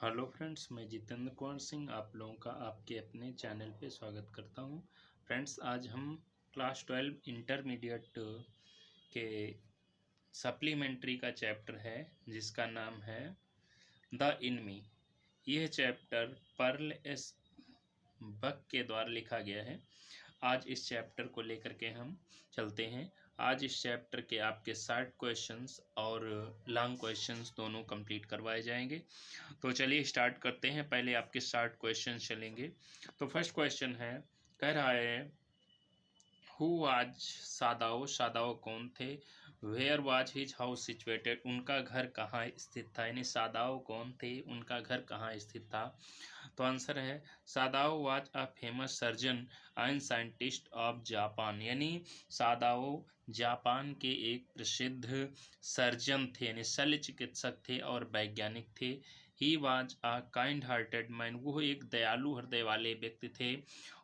Hello friends, मैं जितेंद्र कुमार सिंह आप लोगों का आपके अपने चैनल पे स्वागत करता हूं। फ्रेंड्स, आज हम क्लास 12 इंटरमीडिएट के सप्लीमेंट्री का चैप्टर है जिसका नाम है द इनमी। यह चैप्टर पर्ल एस बक के द्वारा लिखा गया है। आज इस चैप्टर को लेकर के हम चलते हैं। आज इस चैप्टर के आपके शॉर्ट क्वेश्चंस और लॉन्ग क्वेश्चंस दोनों कंप्लीट करवाए जाएंगे। तो चलिए स्टार्ट करते हैं। पहले आपके शॉर्ट क्वेश्चन चलेंगे। तो फर्स्ट क्वेश्चन है, कह रहा है हु वाज सादाओ, सादाओ कौन थे। Where was his house situated, उनका घर कहाँ स्थित था, यानी सादाओ कौन थे, उनका घर कहाँ स्थित था। तो आंसर है Sadao was a famous surgeon and scientist of Japan, यानी सादाओ जापान के एक प्रसिद्ध सर्जन थे, यानी शल्य चिकित्सक थे और वैज्ञानिक थे। He was a kind hearted man, वो एक दयालु हृदय वाले व्यक्ति थे।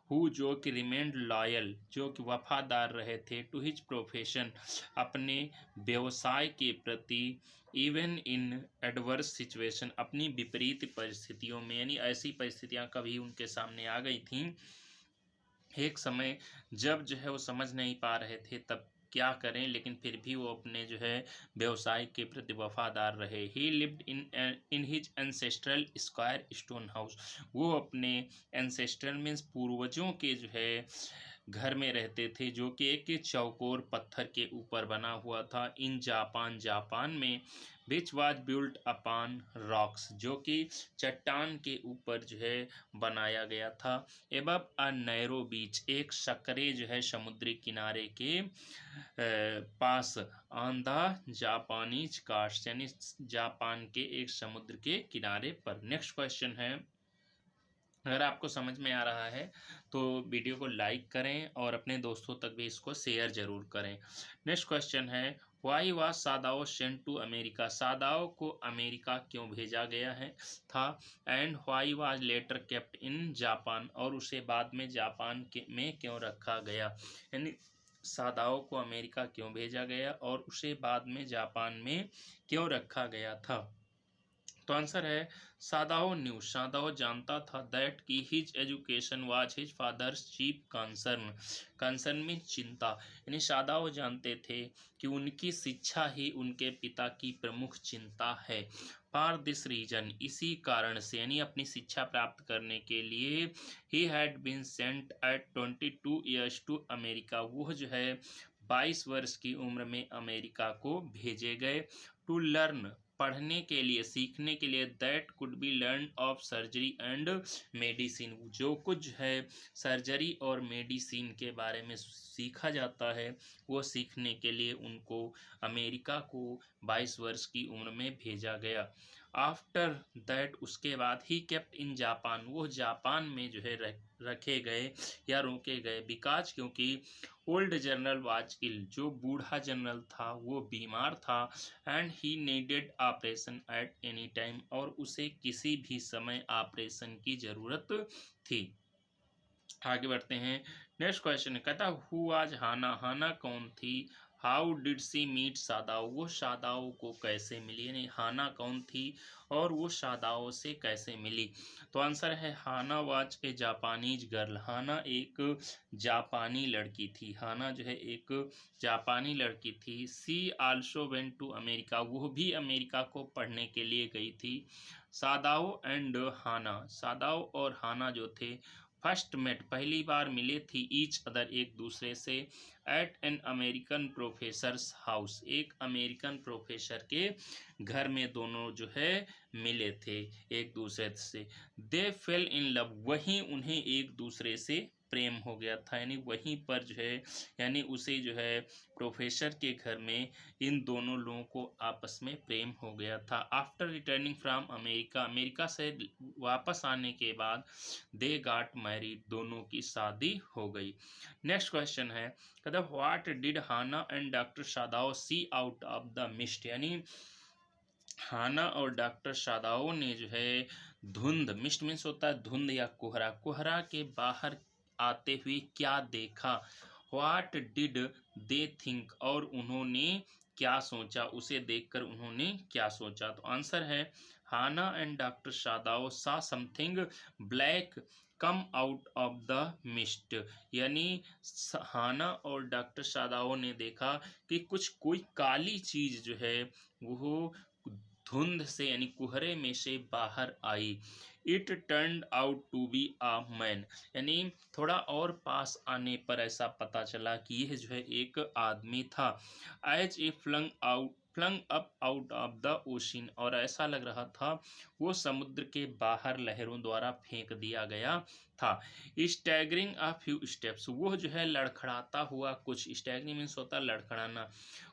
हु, जो कि रिमेंड लॉयल, जो कि वफादार रहे थे, टू हिज प्रोफेशन, अपने व्यवसाय के प्रति, इवन इन एडवर्स सिचुएशन, अपनी विपरीत परिस्थितियों में, यानी ऐसी परिस्थितियां कभी उनके सामने आ गई थीं एक समय जब जो है वो समझ नहीं पा रहे थे तब क्या करें, लेकिन फिर भी वो अपने जो है व्यवसाय के प्रति वफादार रहे। ही lived in his ancestral square stone house, वो अपने एंसेस्ट्रल मीन्स पूर्वजों के जो है घर में रहते थे, जो कि एक चौकोर पत्थर के ऊपर बना हुआ था। इन जापान, जापान में, which was built upon rocks, जो कि चट्टान के ऊपर जो है बनाया गया था। एबव अ नैरो बीच, एक सकरे जो है समुद्री किनारे के पास, ऑन द जापानीज कास्ट, यानी जापान के एक समुद्र के किनारे पर। नेक्स्ट क्वेश्चन है, अगर आपको समझ में आ रहा है तो वीडियो को लाइक करें और अपने दोस्तों तक भी इसको शेयर जरूर करें। नेक्स्ट क्वेश्चन है, why was Sadao sent to America, Sadao को अमेरिका क्यों भेजा गया है था। And why was letter kept in Japan, और उसे बाद में जापान में क्यों रखा गया, यानी सादाओ को अमेरिका क्यों भेजा गया और उसे बाद में जापान में क्यों रखा गया था। तो आंसर है सादाओ न्यू, सादाओ जानता था दैट की his education was his father's chief concern, concern में चिंता, यानी सादाओ जानते थे कि उनकी शिक्षा ही उनके पिता की प्रमुख चिंता है। फॉर दिस रीजन, इसी कारण से, यानी अपनी शिक्षा प्राप्त करने के लिए, he had been sent at 22 years to America, वो जो है 22 वर्ष की उम्र में अमेरिका को भेजे गए। टू लर्न, पढ़ने के लिए, सीखने के लिए, that could be learn of surgery and medicine, जो कुछ है सर्जरी और मेडिसिन के बारे में सीखा जाता है, वो सीखने के लिए उनको अमेरिका को 22 वर्ष की उम्र में भेजा गया। आफ्टर दैट, उसके बाद, ही केप्ट इन जापान, वो जापान में जो है रखे गए या रोके गए। बिकॉज, क्योंकि ओल्ड जनरल वाज इल, जो बूढ़ा जनरल था वो बीमार था। And he needed operation at any time, और उसे किसी भी समय ऑपरेशन की ज़रूरत थी। आगे बढ़ते हैं। नेक्स्ट क्वेश्चन कहता हु वाज हाना, हाना कौन थी। हाउ डिड सी मीट सादाओ, वो सादाओ को कैसे मिली, यानी हाना कौन थी और वो सादाओ से कैसे मिली। तो आंसर है हाना वाज ए जापानीज गर्ल, हाना एक जापानी लड़की थी, हाना जो है एक जापानी लड़की थी। सी आल्सो वेंट टू अमेरिका, वो भी अमेरिका को पढ़ने के लिए गई थी। सादाओ एंड हाना, सादाओ और हाना जो थे फर्स्ट मेट, पहली बार मिले थी, ईच अदर, एक दूसरे से, at an American professor's house, एक अमेरिकन प्रोफेसर के घर में दोनों जो है मिले थे एक दूसरे से। दे फेल इन लव, वहीं उन्हें एक दूसरे से प्रेम हो गया था, यानी वहीं पर जो है, यानी उसे जो है प्रोफेसर के घर में इन दोनों लोगों को आपस में प्रेम हो गया था। After returning from America, America से वापस आने के बाद, दे गॉट मैरिड, दोनों की शादी हो गई। नेक्स्ट क्वेश्चन है, कहता what did Hana and doctor Sadao see out of the mist, यानी हाना और डॉक्टर सादाओ ने जो है धुंध, मिस्ट मीन्स होता है धुंध या कोहरा, कोहरा के बाहर आते हुए क्या देखा। व्हाट डिड दे थिंक, और उन्होंने क्या सोचा, उसे देखकर उन्होंने क्या सोचा। तो आंसर है हाना एंड डॉक्टर शादाव सा something black come out of the mist, यानी हाना और डॉक्टर शादाव ने देखा कि कोई काली चीज जो है वो धुंध से यानी कुहरे में से बाहर आई। It turned out to be a man, यानी थोड़ा और पास आने पर ऐसा पता चला कि यह जो है एक आदमी था। As a flung up out of the ocean, और ऐसा लग रहा था वो समुद्र के बाहर लहरों द्वारा फेंक दिया गया था। स्टैगरिंग अ फ्यू स्टेप्स, वो जो है लड़खड़ाता हुआ कुछ, स्टैगरिंग मीन्स होता लड़खड़ाना,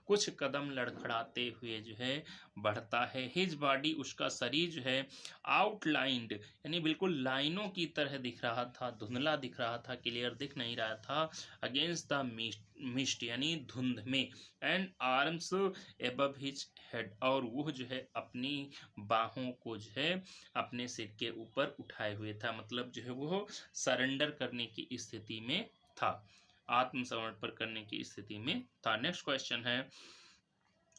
कुछ कदम लड़खड़ाते हुए जो है बढ़ता है। हिज बॉडी, उसका शरीर जो है आउटलाइंड, यानी बिल्कुल लाइनों की तरह दिख रहा था, धुंधला दिख रहा था, क्लियर दिख नहीं रहा था। अगेंस्ट द मिस्ट यानी धुंध में। And arms above his head, और वो जो है अपनी बाहों को जो है अपने सिर के ऊपर उठाए हुए था, मतलब जो है वो सरेंडर करने की स्थिति में था, आत्मसमर्पण करने की स्थिति में था। नेक्स्ट क्वेश्चन है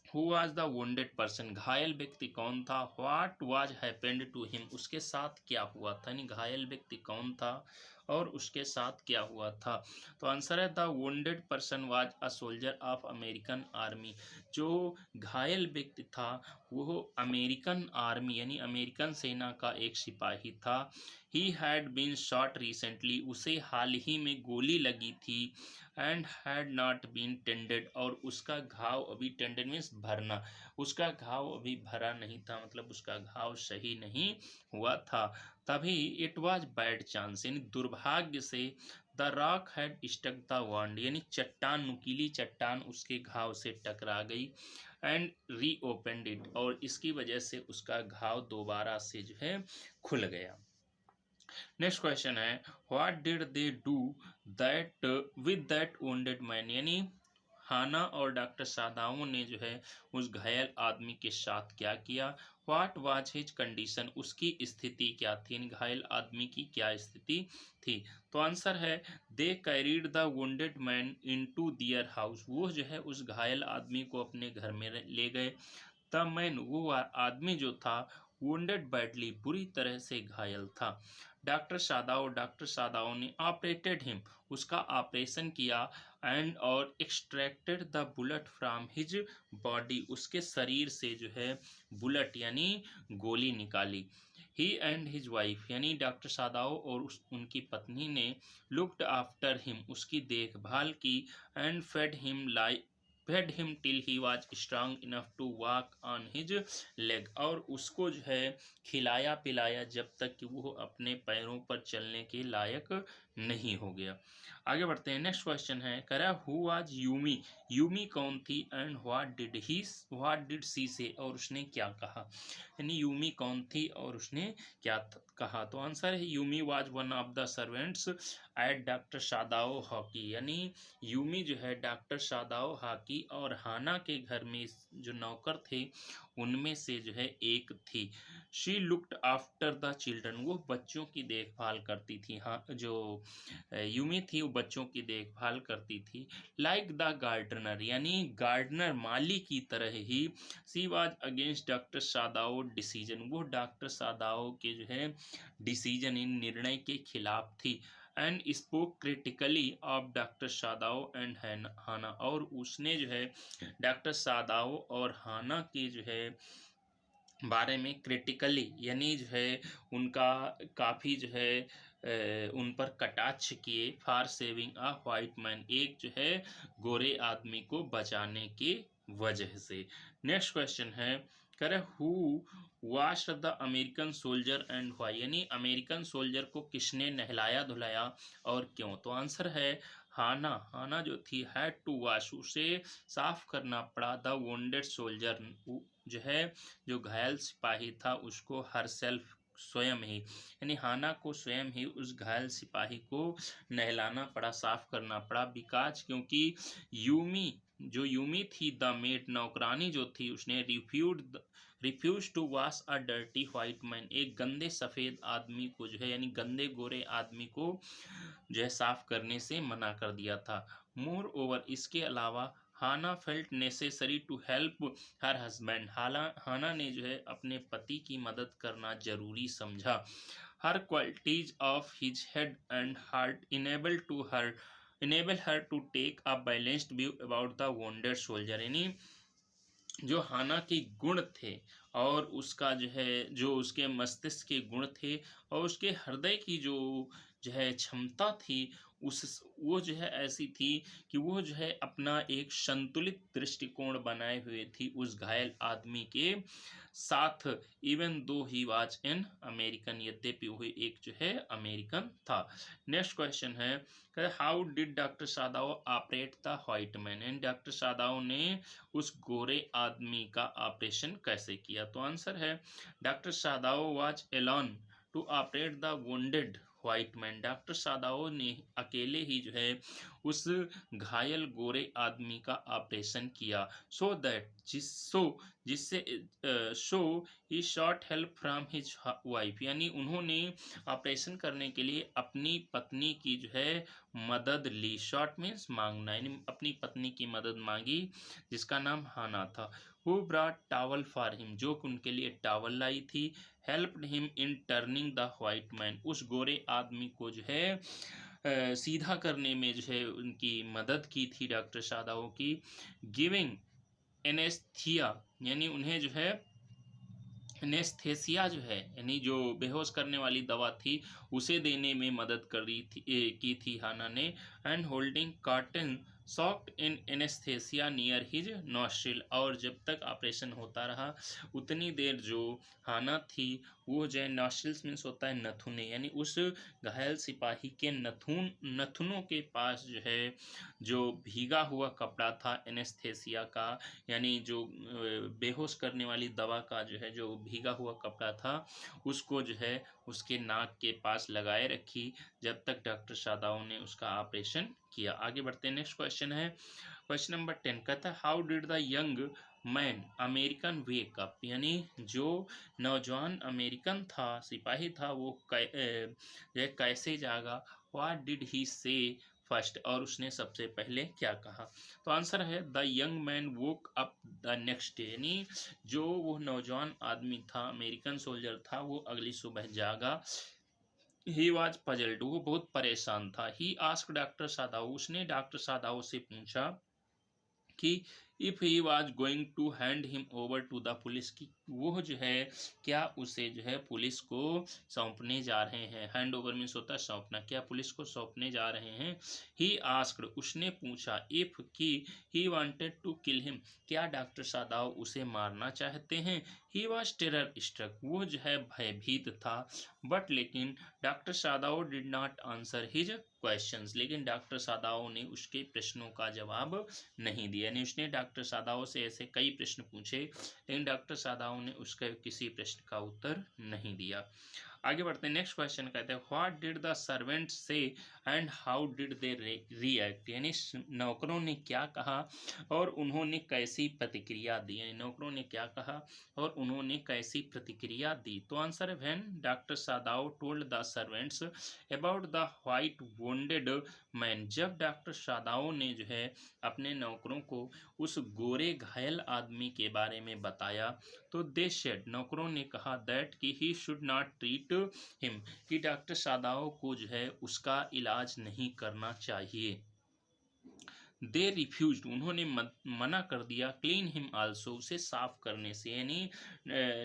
who was the wounded person, घायल व्यक्ति कौन था। What was happened to him, उसके साथ क्या हुआ था, यानी घायल व्यक्ति कौन था और उसके साथ क्या हुआ था। तो आंसर है the wounded person was a soldier of American army, जो घायल व्यक्ति था वो अमेरिकन आर्मी यानी अमेरिकन सेना का एक सिपाही था। He had been shot recently, उसे हाल ही में गोली लगी थी। And had not been tended, और उसका घाव अभी, टेंडेड मीन्स भरना, उसका घाव अभी भरा नहीं था, मतलब उसका घाव सही नहीं हुआ था। तभी इट वाज बैड चांस, यानी दुर्भाग्य से the rock had stuck the wound, यानी चट्टान, नुकीली चट्टान उसके घाव से टकरा गई। एंड रीओपेंड इट, और इसकी वजह से उसका घाव दोबारा से जो है खुल गया। नेक्स्ट क्वेश्चन है what did they do that with that wounded man, यानी हाना और डॉक्टर सादाओं ने जो है उस घायल आदमी के साथ क्या किया। व्हाट वाज हिज कंडीशन, उसकी स्थिति क्या थी, यानी घायल आदमी की क्या स्थिति थी। तो आंसर है they carried the wounded man into their house, वो जो है उस घायल आदमी को अपने घर में ले गए। द मैन, वो आदमी जो था वोंडेड बैडली, बुरी तरह से घायल था। डॉक्टर सादाओ ने ऑपरेटेड हिम, उसका ऑपरेशन किया। एंड और extracted the bullet from his body, उसके शरीर से जो है बुलेट यानी गोली निकाली। ही एंड हिज वाइफ, यानी डॉक्टर सादाओ और उनकी पत्नी ने लुक्ड आफ्टर हिम, उसकी देखभाल की। And fed him till he was strong enough to walk on his leg, और उसको जो है खिलाया पिलाया जब तक कि वो अपने पैरों पर चलने के लायक नहीं हो गया। आगे बढ़ते हैं। नेक्स्ट क्वेश्चन है कह रहा हु वाज यूमी, यूमी कौन थी। एंड व्हाट डिड सी से, और उसने क्या कहा, यानी यूमी कौन थी और उसने क्या कहा। तो आंसर है Yumi was one of the servants at doctor Shadao Hoki, यानी यूमी जो है डॉक्टर शादाओ हॉकी और हाना के घर में जो नौकर थे उनमें से जो है एक थी। She looked after the children, वो बच्चों की देखभाल करती थी। हाँ, जो यूमी थी वो बच्चों की देखभाल करती थी। लाइक द गार्डनर, यानी गार्डनर माली की तरह ही। She was against doctor Sadao decision, वो डॉक्टर सादाओ के जो है डिसीजन इन निर्णय के खिलाफ थी। And spoke critically of doctor Sadao and Hana, और उसने जो है डॉक्टर सादाओ और हाना के जो है बारे में क्रिटिकली, यानी जो है उनका काफ़ी जो है उन पर कटाक्ष किए। For saving a white man, एक जो है गोरे आदमी को बचाने की वजह से। नेक्स्ट क्वेश्चन है करे who wash the American soldier and why, यानी अमेरिकन सोल्जर को किसने नहलाया धुलाया और क्यों। तो आंसर है हाना, हाना जो थी हैड टू वाश, उसे साफ करना पड़ा। द वोंडेड सोल्जर, जो है जो घायल सिपाही था उसको हर सेल्फ, स्वयं ही, यानी हाना को स्वयं ही उस घायल सिपाही को नहलाना पड़ा, साफ करना पड़ा। बिकॉज, क्योंकि यूमी थी द मेड, नौकरानी जो थी उसने refuse to wash a dirty white man, एक गंदे सफ़ेद आदमी को जो है यानी गंदे गोरे आदमी को जो है साफ करने से मना कर दिया था। मोर ओवर, इसके अलावा Hana felt necessary to help her husband, Hana ने जो है अपने पति की मदद करना जरूरी समझा। Her qualities of his head and heart enable her to take a balanced view about the wounded soldier, यानी जो हाना के गुण थे और उसका जो है जो उसके मस्तिष्क के गुण थे और उसके हृदय की जो है क्षमता थी, उस वो जो है ऐसी थी कि वो जो है अपना एक संतुलित दृष्टिकोण बनाए हुए थी उस घायल आदमी के साथ। Even though he was in American, यद्यपि वो एक जो है अमेरिकन था। नेक्स्ट क्वेश्चन है, how did doctor Sadao operate the white man, and doctor Sadao ने उस गोरे आदमी का ऑपरेशन कैसे किया? तो आंसर है, doctor Sadao was alone to operate the wounded white man, doctor Sadao ने अकेले ही जो है उस घायल गोरे आदमी का ऑपरेशन किया। सो दैट जिससे so he sought help from his wife, यानी उन्होंने ऑपरेशन करने के लिए अपनी पत्नी की जो है मदद ली। शॉर्ट मीन्स मांगना, यानी अपनी पत्नी की मदद मांगी जिसका नाम हाना था। Who brought towel for him, जो उनके लिए टावल लाई थी। Helped him in turning the white man, उस गोरे आदमी को जो है सीधा करने में जो है उनकी मदद की थी डॉक्टर सादाओ की। गिविंग एनेस्थीसिया, यानी उन्हें जो है एनेस्थेसिया जो है यानी जो बेहोश करने वाली दवा थी उसे देने में मदद कर रही थी की थी हाना ने। And holding cotton socked in anaesthesia near his nostril, और जब तक ऑपरेशन होता रहा उतनी देर जो हाना थी वो जो है नॉस्ट्रिल्स मीन्स होता है नथुने, यानी उस घायल सिपाही के नथुनों के पास जो है जो भीगा हुआ कपड़ा था एनेस्थेसिया का, यानी जो बेहोश करने वाली दवा का जो है जो भीगा हुआ कपड़ा था उसको जो है उसके नाक के पास लगाए रखी जब तक डॉक्टर सादाओ ने उसका ऑपरेशन किया। आगे बढ़ते हैं, नेक्स्ट क्वेश्चन है क्वेश्चन नंबर 10, कहता है how did the young man American wake up, यानी जो नौजवान अमेरिकन था सिपाही था वो जो है कैसे जागा। व्हाट डिड ही से फर्स्ट, और उसने सबसे पहले क्या कहा? तो आंसर है the young man woke up the next day, यानी जो वो नौजवान आदमी था अमेरिकन सोल्जर था वो अगली सुबह जागा। ही वॉज पजल्ड, वो बहुत परेशान था। ही आस्क डॉक्टर सादाऊ, उसने डॉक्टर सादाऊ से पूछा कि if he was going to hand him over to the police, की वो जो है क्या उसे जो है पुलिस को सौंपने जा रहे हैं। हैंड ओवर मीन्स होता है सौंपना, क्या पुलिस को सौंपने जा रहे हैं। ही आस्क्ड, उसने पूछा, इफ की he wanted to kill him, क्या डॉक्टर सादाव उसे मारना चाहते हैं। ही वॉज टेरर स्ट्रक, वो जो है भयभीत था। बट लेकिन doctor Sadao did not answer his questions, लेकिन डॉक्टर सादाव ने उसके प्रश्नों का जवाब नहीं दिया, यानी उसने डॉक्टर सादाव से ऐसे कई प्रश्न पूछे लेकिन डॉक्टर सादाव ने उसके किसी प्रश्न का उत्तर नहीं दिया। आगे बढ़ते हैं, नेक्स्ट क्वेश्चन कहते हैं व्हाट डिड द सर्वेंट से and how did they react, यानी नौकरों ने क्या कहा और उन्होंने कैसी प्रतिक्रिया दी, यानी नौकरों ने क्या कहा और उन्होंने कैसी प्रतिक्रिया दी। तो आंसर है when doctor Sadao told the servants about the white wounded man, जब डॉक्टर सादाव ने जो है अपने नौकरों को उस गोरे घायल आदमी के बारे में बताया तो दे शेड, नौकरों ने कहा दैट कि he should not treat him, कि डॉक्टर सादाव को जो है उसका इलाज नहीं करना चाहिए। दे रिफ्यूज, उन्होंने मना कर दिया। क्लीन हिम आल्सो, उसे साफ करने से, यानी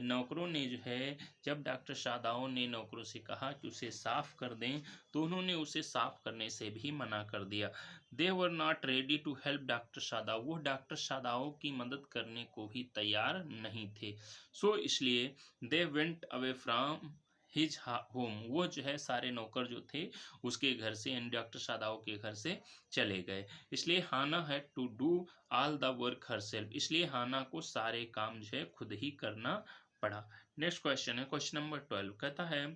नौकरों ने जो है जब डॉक्टर सादाओ ने नौकरों से कहा कि उसे साफ कर दें तो उन्होंने उसे साफ करने से भी मना कर दिया। They were not ready to help doctor Sadao, वो डॉक्टर सादाओ की मदद करने को भी तैयार नहीं थे। सो इसलिए they went away from his home, वो जो है सारे नौकर जो थे उसके घर से यानी डॉक्टर सादाओ के घर से चले गए। इसलिए Hana had to do all the work herself, इसलिए हाना को सारे काम जो है खुद ही करना पड़ा। नेक्स्ट क्वेश्चन है क्वेश्चन नंबर 12, कहता है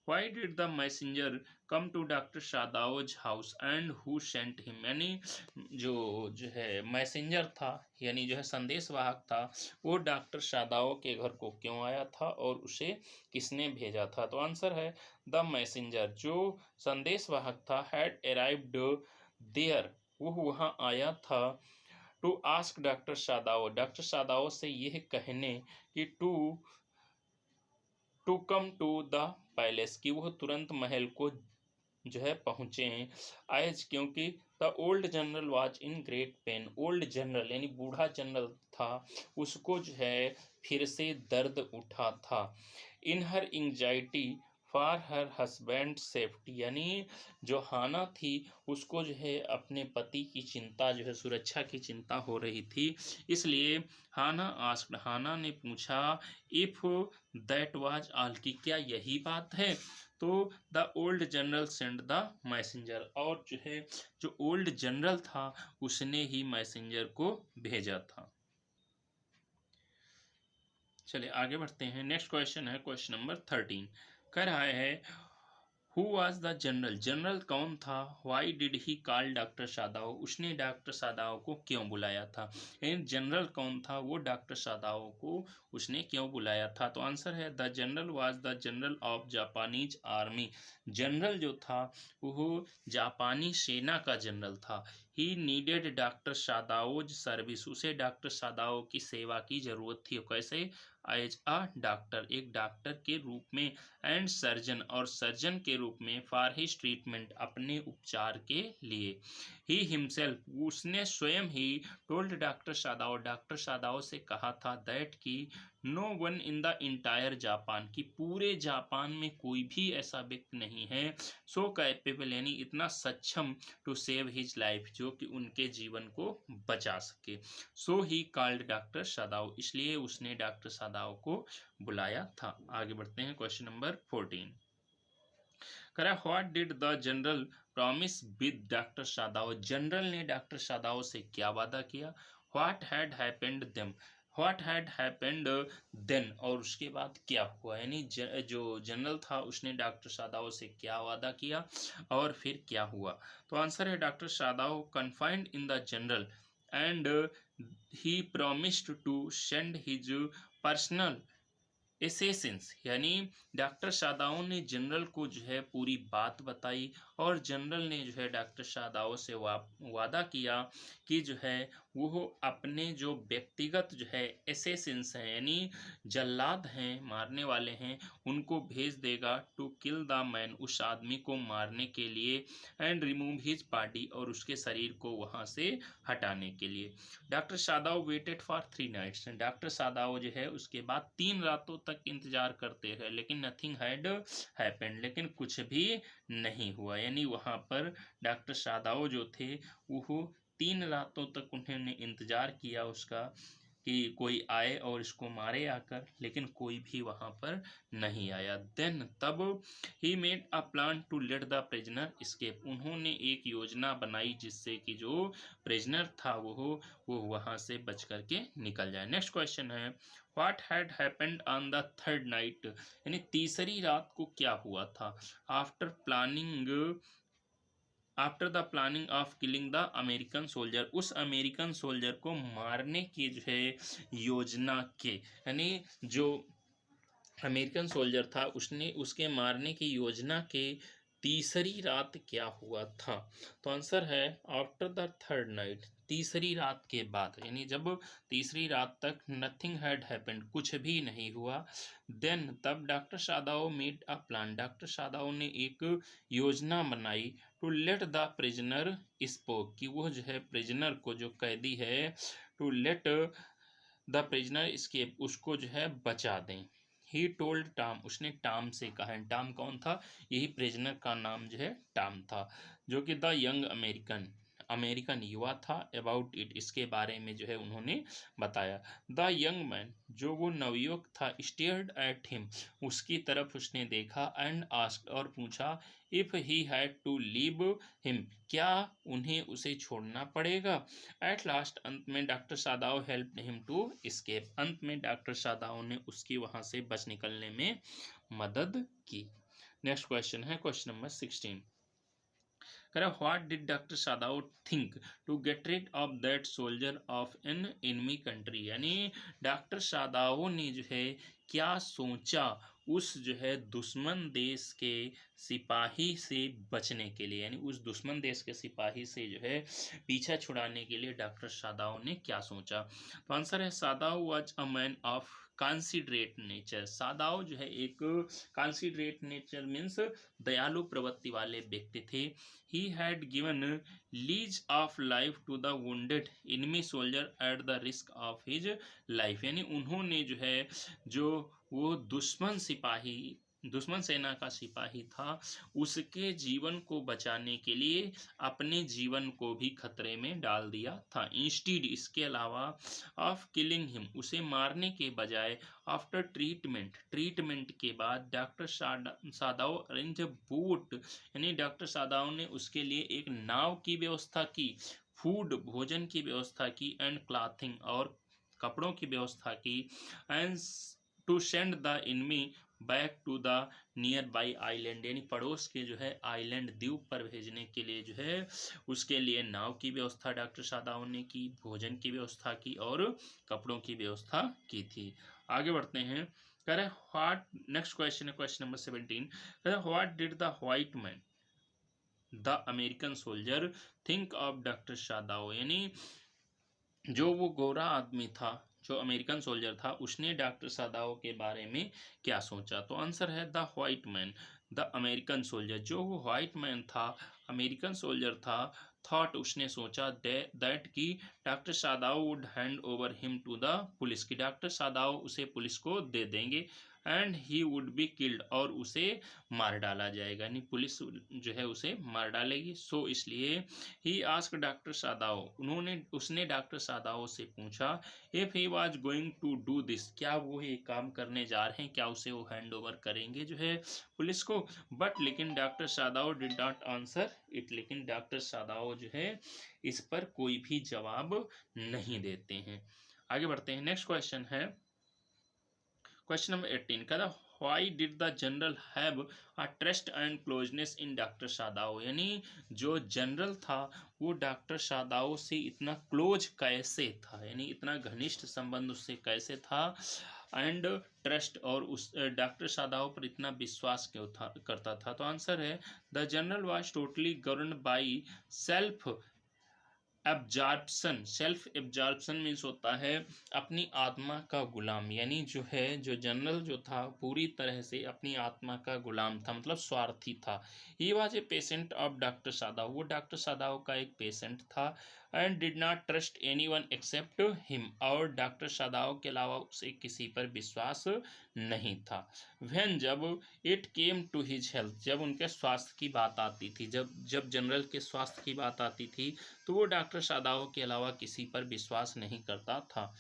why did the messenger come to doctor Sadao's house and who sent him, यानी जो जो है मैसेंजर था यानी जो है संदेशवाहक था वो डॉक्टर सादाओ के घर को क्यों आया था और उसे किसने भेजा था। तो आंसर है द मैसेंजर, जो संदेशवाहक था हैड अराइव्ड देयर, वो वहाँ आया था टू आस्क डॉक्टर सादाओ से यह कहने कि to come to the palace, कि वह तुरंत महल को जो है पहुंचे हैं। एज क्योंकि the old general was in great pen, old general यानी बूढ़ा जनरल था, उसको जो है फिर से दर्द उठा था। In her anxiety for her husband safety, यानी जो हाना थी उसको जो है अपने पति की चिंता, जो है सुरक्षा की चिंता हो रही थी, इसलिए हाना ने पूछा इफ दैट वाज ऑल, की क्या यही बात है। तो the old general send the messenger, और जो है जो ओल्ड जनरल था उसने ही मैसेंजर को भेजा था। चलिए आगे बढ़ते हैं। नेक्स्ट क्वेश्चन है क्वेश्चन नंबर 13। कह रहा है who was the general, general कौन था। Why did he call doctor Sadao, उसने डॉक्टर सादाओ को क्यों बुलाया था। यानी जनरल कौन था, वो डॉक्टर सादाओ को उसने क्यों बुलाया था। तो आंसर है the general was the general of Japanese army, general जो था वो जापानी सेना का जनरल था। ही नीडेड डॉक्टर सादाओज सर्विस, उसे डॉक्टर सादाओ की सेवा की जरूरत थी। कैसे, एज अ डॉक्टर, एक डॉक्टर के रूप में, एंड सर्जन, और सर्जन के रूप में, फॉर हिज ट्रीटमेंट, अपने उपचार के लिए। ही हिमसेल्फ, उसने स्वयं ही, टोल्ड डॉक्टर सादाओ से कहा था, दैट की no one in the entire Japan, की पूरे जापान में कोई भी ऐसा व्यक्ति नहीं है, सो कैपेबल यानी इतना सक्षम, टू सेव हिज लाइफ, जो कि उनके जीवन को बचा सके। सो ही कॉल्ड डॉक्टर सादाओ, इसलिए उसने डॉक्टर सादाओ को बुलाया था। आगे बढ़ते हैं क्वेश्चन नंबर 14। करा what did the general promise with doctor Sadao, general ने डॉक्टर सादाओ से क्या वादा किया। What had happened them, what had happened then, और उसके बाद क्या हुआ, यानी जो जनरल था उसने डॉक्टर सादाओ से क्या वादा किया और फिर क्या हुआ। तो आंसर है doctor Sadao confined in the general and he promised to send his personal assassins, यानी डॉक्टर सादाओ ने जनरल को जो है पूरी बात बताई, और जनरल ने जो है डॉक्टर सादाओ से वादा किया कि जो है वो अपने जो व्यक्तिगत जो है एसेसिंस हैं, यानी जल्लाद हैं, मारने वाले हैं, उनको भेज देगा, टू किल द मैन, उस आदमी को मारने के लिए, एंड रिमूव हिज बॉडी, और उसके शरीर को वहाँ से हटाने के लिए। Doctor Sadao waited for 3 nights, doctor Sadao जो है उसके बाद 3 रातों तक इंतजार करते रहे, लेकिन नथिंग हैड हैपेंड, लेकिन कुछ भी नहीं हुआ। यानी वहाँ पर डॉक्टर सादाओ जो थे वो 3 रातों तक उन्होंने इंतजार किया उसका, कि कोई आए और इसको मारे आकर, लेकिन कोई भी वहाँ पर नहीं आया। देन तब he made a plan to let the prisoner escape, उन्होंने एक योजना बनाई जिससे कि जो प्रिजनर था वो वहाँ से बच करके निकल जाए। नेक्स्ट क्वेश्चन है what had happened on the third night, यानी तीसरी रात को क्या हुआ था। After the planning of killing the American soldier, उस अमेरिकन सोल्जर को मारने की जो है योजना के, यानी जो अमेरिकन सोल्जर था उसने उसके मारने की योजना के तीसरी रात क्या हुआ था। तो आंसर है आफ्टर द थर्ड नाइट, तीसरी रात के बाद, यानी जब तीसरी रात तक नथिंग हैड हैपेंड, कुछ भी नहीं हुआ। देन तब doctor Sadao made a plan, doctor Sadao ने एक योजना बनाई, to let the prisoner spoke, कि वो जो है प्रिजनर को, जो कैदी है, to let the prisoner escape, उसको जो है बचा दें। ही टोल्ड टॉम, उसने टॉम से कहा, टॉम कौन था, यही प्रिजनर का नाम जो है टॉम था, जो कि द यंग अमेरिकन युवा था, अबाउट इट, इसके बारे में जो है उन्होंने बताया। द यंग मैन, जो वो नवयुवक था, स्टेयर्ड एट हिम, उसकी तरफ उसने देखा, एंड आस्क्ड, और पूछा, if he had to leave him, क्या उन्हें उसे छोड़ना पड़ेगा। एट लास्ट, अंत में doctor Sadao help him to escape, अंत में डॉक्टर सादाओ ने उसकी वहां से बच निकलने में मदद की। नेक्स्ट क्वेश्चन है question number 16। What did doctor Sadao think to get rid of that soldier of an enemy country, यानी डॉक्टर सादाओ ने जो है क्या सोचा उस जो है दुश्मन देश के सिपाही से बचने के लिए, यानी उस दुश्मन देश के सिपाही से जो है पीछा छुड़ाने के लिए डॉक्टर सादाव ने क्या सोचा? तो आंसर है Sadao was a man of considerate nature. Sadao जो है एक कॉन्सिडरेट नेचर मीन्स दयालु प्रवृत्ति वाले व्यक्ति थे। He had given lease of life to the wounded enemy soldier at the risk of his life, यानी उन्होंने जो है जो वो दुश्मन सेना का सिपाही था, उसके जीवन को बचाने के लिए अपने जीवन को भी खतरे में डाल दिया था। इंस्टीड इसके अलावा ऑफ किलिंग हिम, उसे मारने के बजाय, आफ्टर ट्रीटमेंट के बाद डॉक्टर सादाव अरेंज बोट, यानी डॉक्टर सादाव ने उसके लिए एक नाव की व्यवस्था की, फूड भोजन की व्यवस्था की, एंड क्लॉथिंग और कपड़ों की व्यवस्था की, and to send the enemy back to the nearby island, यानी पड़ोस के जो है आइलैंड द्वीप पर भेजने के लिए जो है उसके लिए नाव की व्यवस्था डॉक्टर सादाव ने की, भोजन की व्यवस्था की और कपड़ों की व्यवस्था की थी। आगे बढ़ते हैं। कह रहे व्हाट, नेक्स्ट क्वेश्चन है क्वेश्चन नंबर 17। कह रहे what did the white man the American soldier think of doctor Sadao, यानी जो वो गोरा आदमी था, जो अमेरिकन सोल्जर था, उसने डॉक्टर सादाव के बारे में क्या सोचा? तो आंसर है the white man the American soldier, जो वो व्हाइट मैन था, अमेरिकन सोल्जर था, थॉट उसने सोचा दैट कि doctor Sadao would hand over him to the police, की डॉक्टर सादाव उसे पुलिस को दे देंगे, and he would be killed, और उसे मार डाला जाएगा, यानी पुलिस जो है उसे मार डालेगी। सो इसलिए ही आस्क डॉक्टर सादाव, उसने डॉक्टर सादाव से पूछा, if he was going to do this, क्या वो ये काम करने जा रहे हैं, क्या उसे वो हैंड ओवर करेंगे जो है पुलिस को? बट लेकिन doctor Sadao did not answer it, लेकिन डॉक्टर सादाव जो है इस पर कोई भी जवाब नहीं देते हैं। आगे बढ़ते हैं। नेक्स्ट क्वेश्चन है क्वेश्चन नंबर 18 का, why did the general have a trust and closeness in doctor Sadao, यानी जो जनरल था वो डॉक्टर सादाव से इतना क्लोज कैसे था, यानी इतना घनिष्ठ संबंध उससे कैसे था, एंड ट्रस्ट, और उस डॉक्टर सादाव पर इतना विश्वास क्यों करता था? तो आंसर है the general was totally governed by self absorption. Self absorption means होता है अपनी आत्मा का गुलाम, यानी जो है जो जनरल जो था पूरी तरह से अपनी आत्मा का गुलाम था, मतलब स्वार्थी था। He was a patient of doctor Sadao, वो डॉक्टर सादाव का एक पेशेंट था, and did not trust anyone except him, और डॉक्टर सादाव के अलावा उसे किसी पर विश्वास नहीं था। व्हेन, जब it came to his health, जब उनके स्वास्थ्य की बात आती थी, जब जनरल के स्वास्थ्य की बात आती थी, तो वो डॉक्टर सादाव के अलावा किसी पर विश्वास नहीं करता था।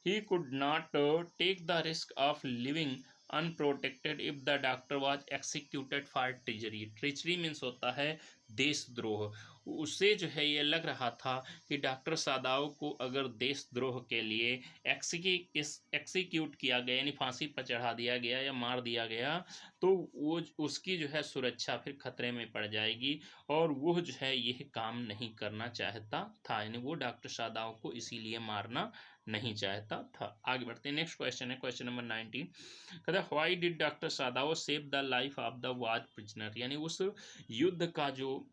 He could not take the risk of living unprotected if the doctor was executed for treachery. Treachery means होता है देशद्रोह। उसे जो है ये लग रहा था कि डॉक्टर सादाव को अगर देशद्रोह के लिए एक्सिक्यूट किया गया, यानी फांसी पर चढ़ा दिया गया या मार दिया गया, तो वो उसकी जो है सुरक्षा फिर खतरे में पड़ जाएगी, और वो जो है यह काम नहीं करना चाहता था, यानी वो डॉक्टर सादाव को इसीलिए मारना नहीं चाहता था। आगे बढ़ते हैं। नेक्स्ट क्वेश्चन है क्वेश्चन नंबर 19। कहता है why did doctor Sadao save the life of the war prisoner, यानी उस युद्ध का जो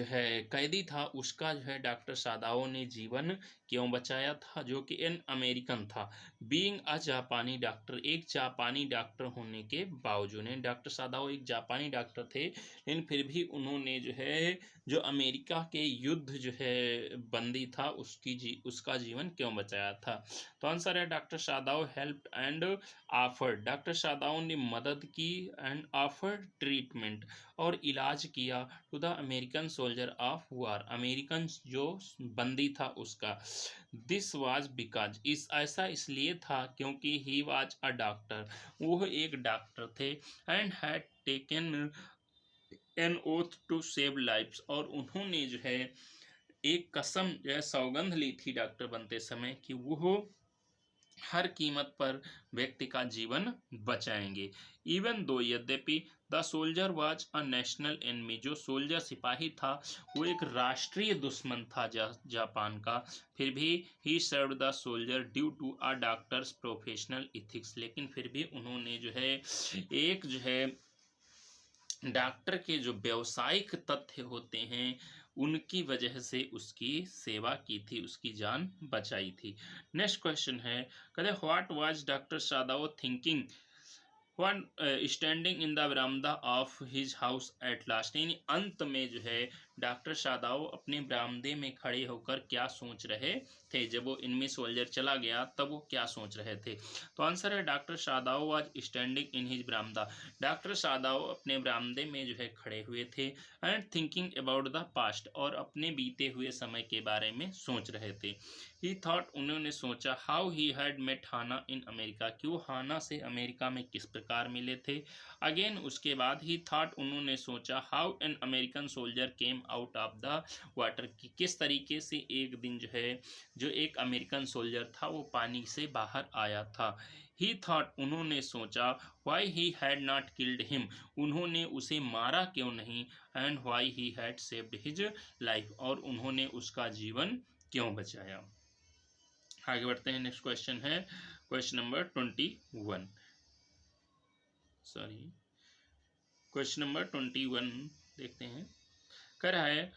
है कैदी था उसका जो है डॉक्टर सादाव ने जीवन क्यों बचाया था, जो कि एन अमेरिकन था, बीइंग अ जापानी डॉक्टर, एक जापानी डॉक्टर होने के बावजूद। डॉक्टर सादाव एक जापानी डॉक्टर थे, लेकिन फिर भी उन्होंने जो है जो अमेरिका के युद्ध जो है बंदी था उसका जीवन क्यों बचाया था? तो आंसर है doctor Sadao help and offered, doctor Sadao ने मदद की एंड ऑफर्ड ट्रीटमेंट, और इलाज किया to the American soldier of war, American जो बंदी था उसका। दिस वाज बिकॉज, इस ऐसा इसलिए था क्योंकि ही वाज अ डॉक्टर, वो एक डॉक्टर थे, and had taken an oath to save lifes, और उन्होंने जो है एक कसम जो है सौगंध ली थी डॉक्टर बनते समय कि वो हर कीमत पर व्यक्ति का जीवन बचाएंगे। इवन दो, यद्यपि the soldier was a national enemy, जो सोल्जर सिपाही था वो एक राष्ट्रीय दुश्मन था जापान का, फिर भी he serve the soldier due to a doctor's professional ethics, लेकिन फिर भी उन्होंने जो है एक जो है डॉक्टर के जो व्यावसायिक तथ्य होते हैं उनकी वजह से उसकी सेवा की थी, उसकी जान बचाई थी। नेक्स्ट क्वेश्चन है, कहते what was doctor Sadao thinking one standing in the बरामदा of his house at last, यानी अंत में जो है डॉक्टर सादाओ अपने बरामदे में खड़े होकर क्या सोच रहे थे, जब वो इनमी सोल्जर चला गया तब वो क्या सोच रहे थे। तो आंसर है doctor Sadao was standing in his बरामदा, डॉक्टर सादाओ अपने बरामदे में जो है खड़े हुए थे, and thinking about the past, और अपने बीते हुए समय के बारे में सोच रहे थे। ही थॉट, उन्होंने सोचा, how he had met Hana in America, कि वो हाना से अमेरिका में किस प्रकार मिले थे। अगेन उसके बाद ही थॉट, उन्होंने सोचा, how an American soldier came out of the water, कि किस तरीके से एक दिन जो है जो एक अमेरिकन सोल्जर था वो पानी से बाहर आया था। ही थॉट, उन्होंने सोचा, why he had not killed him, उन्होंने उसे मारा क्यों नहीं, and why he had saved his life, और उन्होंने उसका जीवन क्यों बचाया। आगे बढ़ते हैं। नेक्स्ट क्वेश्चन है question number 21, sorry question number 21 देखते हैं। कह रहा है,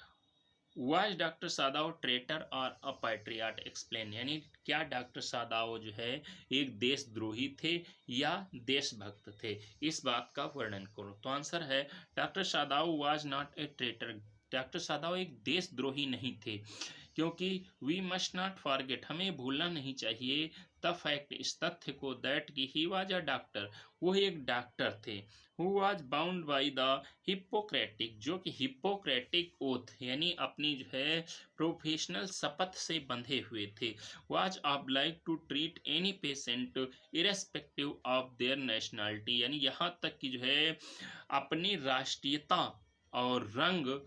वाज डॉक्टर सादाओ ट्रेटर और अ पैट्रियट, एक्सप्लेन, यानी क्या डॉक्टर सादाओ जो है एक देशद्रोही थे या देशभक्त थे, इस बात का वर्णन करो। तो आंसर है doctor Sadao was not a traitor, doctor Sadao एक देशद्रोही नहीं थे, क्योंकि वी मस्ट नॉट फॉरगेट, हमें भूलना नहीं चाहिए द फैक्ट, इस तथ्य को, दैट कि ही वाज अ डॉक्टर, वो एक डॉक्टर थे, who was bound by the Hippocratic, जो कि हिप्पोक्रेटिक ओथ यानी अपनी जो है प्रोफेशनल शपथ से बंधे हुए थे, was obliged to treat any patient irrespective of their nationality, यानी यहाँ तक कि जो है अपनी राष्ट्रीयता और रंग,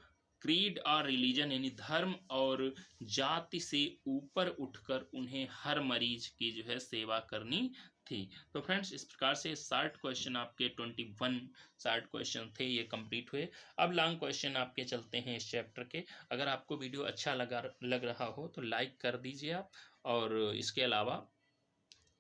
क्रीड और रिलीजन यानी धर्म और जाति से ऊपर उठकर उन्हें हर मरीज की जो है सेवा करनी थी। तो फ्रेंड्स इस प्रकार से शॉर्ट क्वेश्चन आपके 21 शॉर्ट क्वेश्चन थे, ये कंप्लीट हुए। अब लॉन्ग क्वेश्चन आपके चलते हैं इस चैप्टर के। अगर आपको वीडियो अच्छा लग रहा हो तो लाइक कर दीजिए आप, और इसके अलावा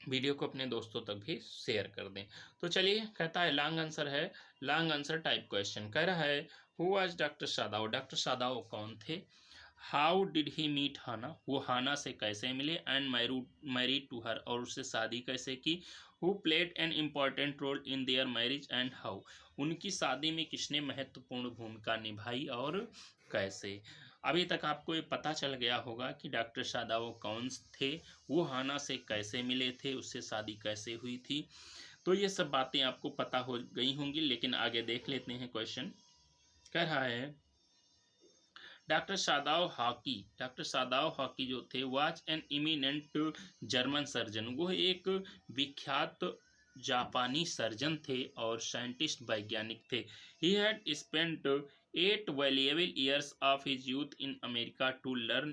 वीडियो को अपने दोस्तों तक भी शेयर कर दें। तो चलिए, कहता है लॉन्ग आंसर है, लॉन्ग आंसर टाइप क्वेश्चन कह रहा है, हु वाज डॉक्टर सादाओ, डॉक्टर सादाओ कौन थे, हाउ डिड ही मीट हाना, वो हाना से कैसे मिले, एंड मैरिड टू हर, और उससे शादी कैसे की, who played an important role in their marriage and how, उनकी शादी में किसने महत्वपूर्ण भूमिका निभाई और कैसे। अभी तक आपको ये पता चल गया होगा कि डॉक्टर सादाओ कौन थे, वो हाना से कैसे मिले थे, उससे शादी कैसे हुई थी। तो ये सब बातें आपको पता हो गई होंगी, लेकिन आगे देख लेते हैं क्वेश्चन। कह रहा है, डॉक्टर सादाओ हॉकी जो थे, was an eminent German surgeon, वो एक विख्यात जापानी सर्जन थे और साइंटिस्ट वैज्ञानिक थे। He had spent 8 valuable years of his youth in America to learn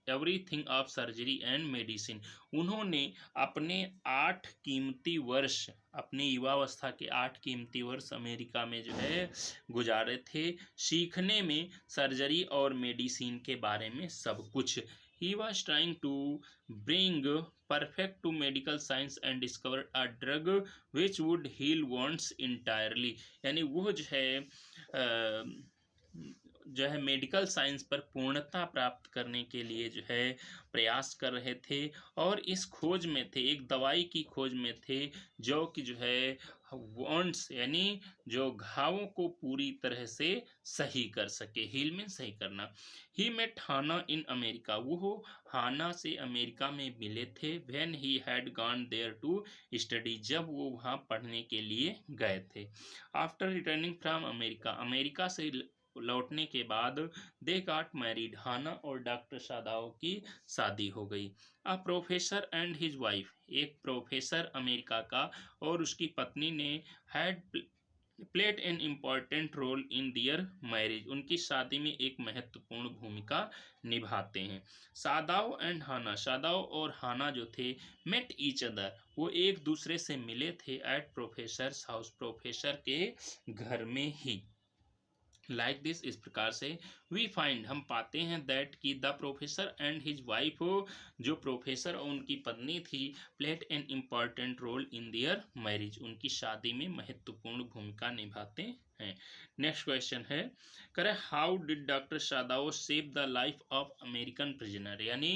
everything of surgery and medicine, उन्होंने अपने 8 कीमती वर्ष, अपनी युवावस्था के 8 कीमती वर्ष अमेरिका में जो है गुजारे थे, सीखने में सर्जरी और मेडिसिन के बारे में सब कुछ। He was trying to bring perfect to medical science and discover a drug which would heal wounds entirely, यानी वो जो है मेडिकल साइंस पर पूर्णता प्राप्त करने के लिए जो है प्रयास कर रहे थे, और इस खोज में थे, एक दवाई की खोज में थे जो कि जो है वॉन्ट्स यानी जो घावों को पूरी तरह से सही कर सके, हील में सही करना। ही मेट हाना इन अमेरिका, वो हाना से अमेरिका में मिले थे, when he had gone there to study, जब वो वहाँ पढ़ने के लिए गए थे। After returning from America, America से लौटने के बाद दे गॉट मैरिड, हाना और डॉक्टर सादाओ की शादी हो गई। A professor and his wife, एक प्रोफेसर अमेरिका का और उसकी पत्नी ने had played an important role in their marriage, उनकी शादी में एक महत्वपूर्ण भूमिका निभाते हैं। सादाव एंड हाना, सादाव और हाना जो थे मेट ईच अदर, वो एक दूसरे से मिले थे एट प्रोफेसर हाउस, प्रोफेसर के घर में ही। लाइक दिस, इस प्रकार से वी फाइंड, हम पाते हैं दैट कि the professor and his wife, जो प्रोफेसर और उनकी पत्नी थी, played an important role in their marriage, उनकी शादी में महत्वपूर्ण भूमिका निभाते हैं। नेक्स्ट क्वेश्चन है, करे how did doctor Sadao save the life of American prisoner, यानी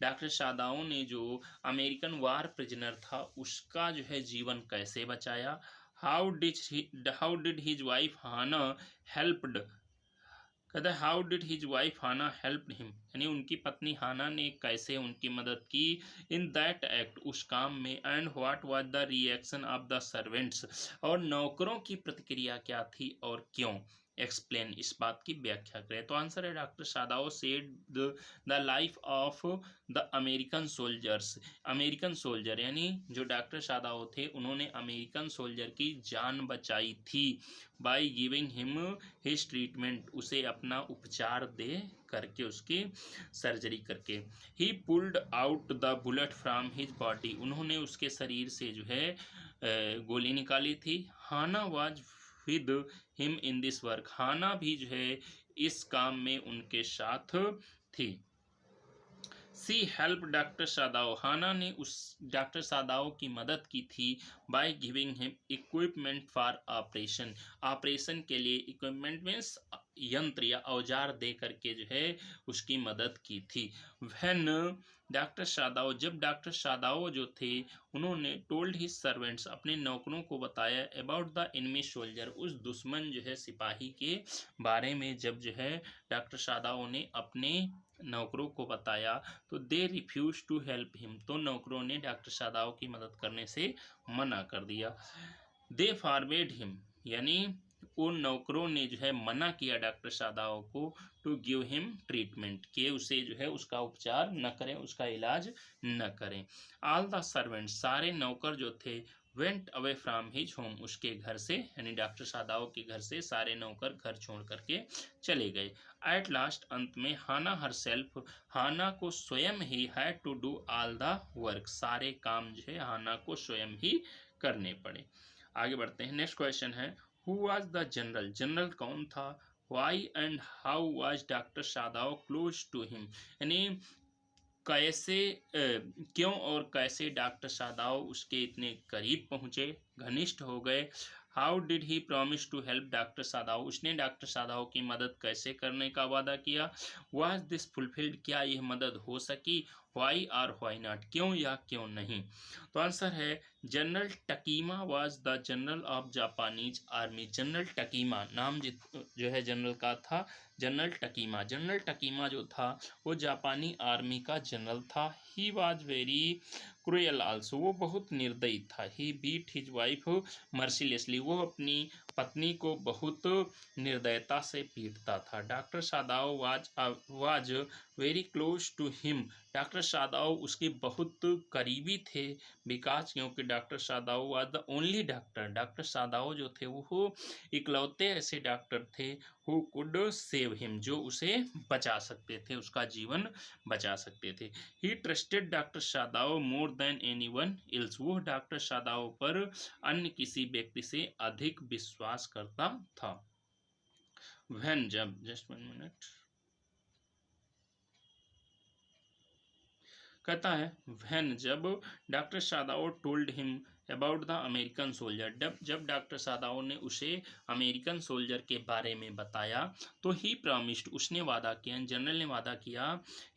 डॉक्टर सादाओ ने जो अमेरिकन वार प्रिजनर था उसका जो है जीवन कैसे बचाया। How did his wife Hana helped, कहता है how did his wife Hana helped him, यानी उनकी पत्नी हाना ने कैसे उनकी मदद की इन दैट एक्ट, उस काम में। And what was the reaction of the servants, और नौकरों की प्रतिक्रिया क्या थी और क्यों। एक्सप्लेन, इस बात की व्याख्या करें। तो आंसर है doctor Sadao said the life of the American soldiers, American soldier यानी जो डॉक्टर सादाओ थे उन्होंने अमेरिकन सोल्जर की जान बचाई थी by giving him his treatment, उसे अपना उपचार दे करके, उसकी सर्जरी करके। He pulled out the bullet from his body, उन्होंने उसके शरीर से जो है गोली निकाली थी। Hana was with him in this work, Hana भी जो है इस काम में उनके साथ थी। सी हेल्प डॉक्टर सादाओ, हाना ने उस डॉक्टर सादाओ की मदद की थी by giving him equipment for operation, operation के लिए इक्विपमेंट मीन्स यंत्र या औजार दे करके जो है उसकी मदद की थी। व्हेन डॉक्टर सादाओ, जब डॉक्टर सादाओ जो थे उन्होंने टोल्ड हिज सर्वेंट्स, अपने नौकरों को बताया अबाउट द एनिमी सोल्जर, उस दुश्मन जो है सिपाही के बारे में जब जो है डॉक्टर सादाओ ने अपने नौकरों को बताया तो they refuse to help him, तो नौकरों ने डॉक्टर सादाओ की मदद करने से मना कर दिया। दे फॉरवेड हिम, यानी उन नौकरों ने जो है मना किया डॉक्टर सादाओ को टू गिव हिम ट्रीटमेंट, के उसे जो है उसका उपचार न करें, उसका इलाज न करें। ऑल द सर्वेंट्स, सारे नौकर जो थे went away from his home, उसके घर से यानी डॉक्टर सादाओ के घर से सारे नौकर घर छोड़ करके चले गए। एट लास्ट, अंत में हाना हरसेल्फ, हाना को स्वयं ही had to do all the work, सारे काम जो है हाना को स्वयं ही करने पड़े। आगे बढ़ते हैं। नेक्स्ट क्वेश्चन है, who was the general, general कौन था। Why and how was doctor Sadao close to him, यानी कैसे क्यों और कैसे डॉक्टर सादाओ उसके इतने करीब पहुँचे, घनिष्ठ हो गए। How did he promise to help doctor Sadao, उसने डॉक्टर सादाओ की मदद कैसे करने का वादा किया। वाज दिस फुलफिल्ड, क्या यह मदद हो सकी। वाई और वाई नॉट, क्यों या क्यों नहीं। तो आंसर है general Takima was the general of Japanese army, general Takima नाम जो है जनरल का था, जनरल टकीमा, जनरल टकीमा जो था वो जापानी आर्मी का जनरल था। He was very cruel also, वो बहुत निर्दयी था। He beat his wife mercilessly, वो अपनी पत्नी को बहुत निर्दयता से पीटता था। Doctor Sadao was very close to him, doctor Sadao उसके बहुत करीबी थे। बिकॉज, क्योंकि doctor Sadao was the only doctor, doctor Sadao जो थे वो इकलौते ऐसे डॉक्टर थे हु कुड सेव हिम, जो उसे बचा सकते थे, उसका जीवन बचा सकते थे। He trusted doctor Sadao more than anyone else, वो डॉक्टर सादाओ पर अन्य किसी व्यक्ति से अधिक विश्वास करता था। व्हेन, जब, जस्ट 1 मिनट, कहता है व्हेन, जब doctor Sadao told him about the American soldier, जब डॉक्टर सादाओ ने उसे अमेरिकन सोल्जर के बारे में बताया तो ही प्रॉमिस्ड, उसने वादा किया, जनरल ने वादा किया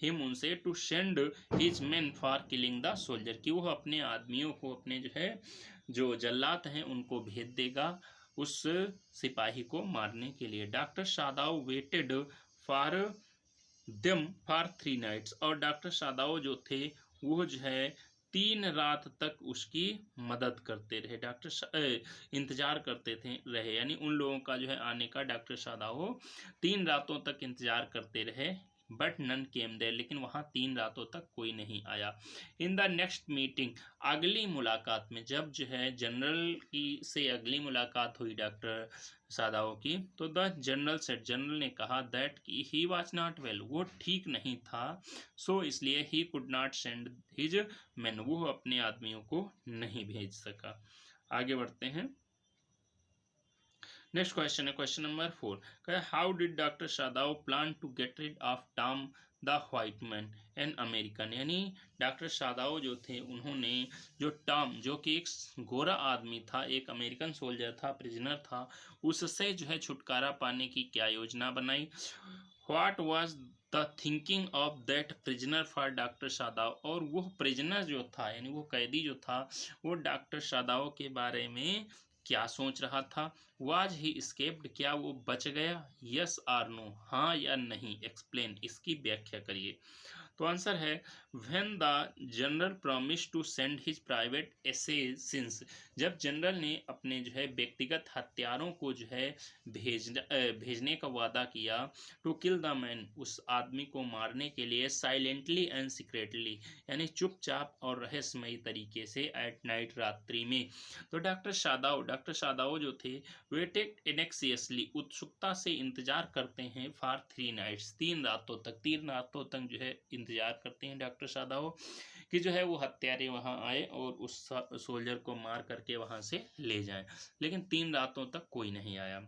हिम उनसे, to send his men for killing the soldier, कि वह अपने आदमियों को, अपने जो है जो जल्लाद हैं उनको भेज देगा उस सिपाही को मारने के लिए। Doctor Sadao waited for them for 3 nights, और डॉक्टर सादाओ जो थे वो जो है 3 रात तक उसकी मदद करते रहे, इंतजार करते थे रहे, यानी उन लोगों का जो है आने का डॉक्टर सादाओ 3 रातों तक इंतजार करते रहे। बट नन केम देयर, लेकिन वहाँ 3 रातों तक कोई नहीं आया। इन द नेक्स्ट मीटिंग, अगली मुलाकात में, जब जो है जनरल की से अगली मुलाकात हुई डॉक्टर सादाओ की, तो द जनरल सेड, जनरल ने कहा that he was not well, वो ठीक नहीं था, सो इसलिए ही could not send his man, वो अपने आदमियों को नहीं भेज सका। आगे बढ़ते हैं। नेक्स्ट क्वेश्चन है question number 4। How did doctor Sadao plan to get rid of Tom the white man an American, यानी डॉक्टर सादाओ जो थे उन्होंने जो टॉम, जो कि एक गोरा आदमी था, एक अमेरिकन सोल्जर था, प्रिजनर था, उससे जो है छुटकारा पाने की क्या योजना बनाई। What was the thinking of that prisoner for doctor Sadao, और वो प्रिजनर जो था यानी वो कैदी जो था वो डॉक्टर सादाओ के बारे में क्या सोच रहा था। वाज ही स्केप्ड, क्या वो बच गया, यस आर नो, हाँ या नहीं, एक्सप्लेन, इसकी व्याख्या करिए। तो आंसर है when the general promise to send his private assassins, जब जनरल ने अपने जो है व्यक्तिगत हत्यारों को जो है भेजने का वादा किया, टू किल द मैन, उस आदमी को मारने के लिए, साइलेंटली एंड सीक्रेटली, यानी चुपचाप और रहस्यमयी तरीके से, एट नाइट, रात्रि में। तो डॉक्टर सादाओ जो थे वेटेड एनेक्सियसली, उत्सुकता से इंतजार करते हैं, फॉर 3 नाइट्स, 3 रातों तक जो है इंतजार करते हैं डॉक्टर सादाओ कि जो है वो हत्यारे वहां आए और उस सोल्जर को मार करके वहां से ले जाएं, लेकिन 3 रातों तक कोई नहीं आया।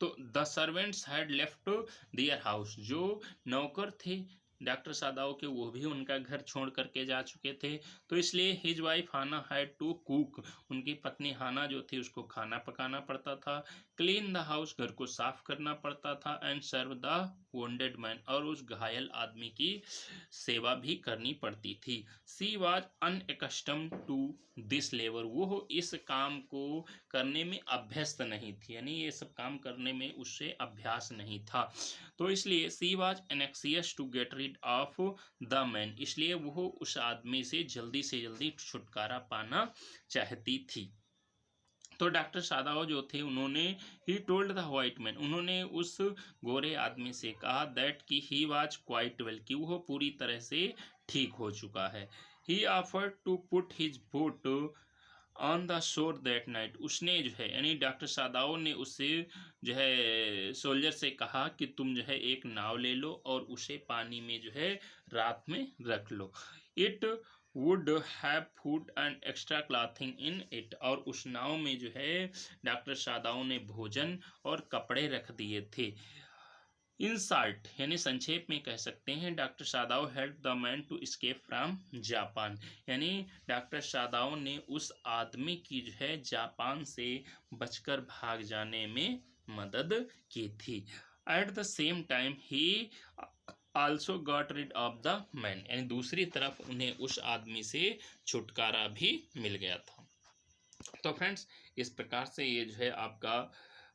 तो the servants had left their house, जो नौकर थे डॉक्टर सादाओ के वो भी उनका घर छोड़ करके जा चुके थे, तो इसलिए his wife Hana had to cook, उनकी पत्नी हाना जो थी उसको खाना पकाना पड़ता था, क्लीन द हाउस, घर को साफ करना पड़ता था, and serve the wounded man, और उस घायल आदमी की सेवा भी करनी पड़ती थी। She was unaccustomed to this labour, वो इस काम को करने में अभ्यस्त नहीं थी, यानी ये सब काम करने में उससे अभ्यास नहीं था, तो इसलिए she was anxious to get rid of the man, इसलिए वो उस आदमी से जल्दी छुटकारा पाना चाहती थी। तो डॉक्टर सादाओ जो थे उन्होंने he told the white man, उन्होंने उस गोरे आदमी से कहा दैट कि ही वाज क्वाइट वेल, कि वो पूरी तरह से ठीक हो चुका है। He offered to put his boat on the shore that night, उसने जो है यानी डॉक्टर सादाओ ने उससे जो है सोल्जर से कहा कि तुम जो है एक नाव ले लो और उसे पानी में जो है रात में रख लो। It would have food and extra clothing in it, और उस नाव में जो है डॉक्टर सादाओ ने भोजन और कपड़े रख दिए थे। इन शार्ट यानी संक्षेप में कह सकते हैं doctor Sadao help the man to escape from Japan, यानी डॉक्टर सादाओ ने उस आदमी की जो है जापान से बचकर भाग जाने में मदद की थी। At the same time he also got rid of the man, यानी दूसरी तरफ उन्हें उस आदमी से छुटकारा भी मिल गया था। तो फ्रेंड्स इस प्रकार से ये जो है आपका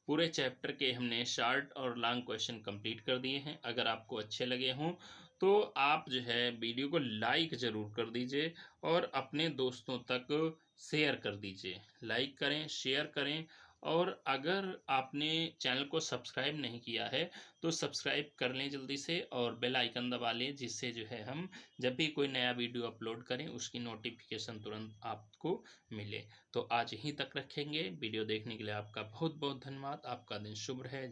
पूरे चैप्टर के हमने शॉर्ट और लॉन्ग क्वेश्चन कंप्लीट कर दिए हैं। अगर आपको अच्छे लगे हों तो आप जो है वीडियो को लाइक ज़रूर कर दीजिए और अपने दोस्तों तक शेयर कर दीजिए। लाइक करें, शेयर करें, और अगर आपने चैनल को सब्सक्राइब नहीं किया है तो सब्सक्राइब कर लें जल्दी से और बेल आइकन दबा लें, जिससे जो है हम जब भी कोई नया वीडियो अपलोड करें उसकी नोटिफिकेशन तुरंत आपको मिले। तो आज यहीं तक रखेंगे। वीडियो देखने के लिए आपका बहुत बहुत धन्यवाद। आपका दिन शुभ रहे।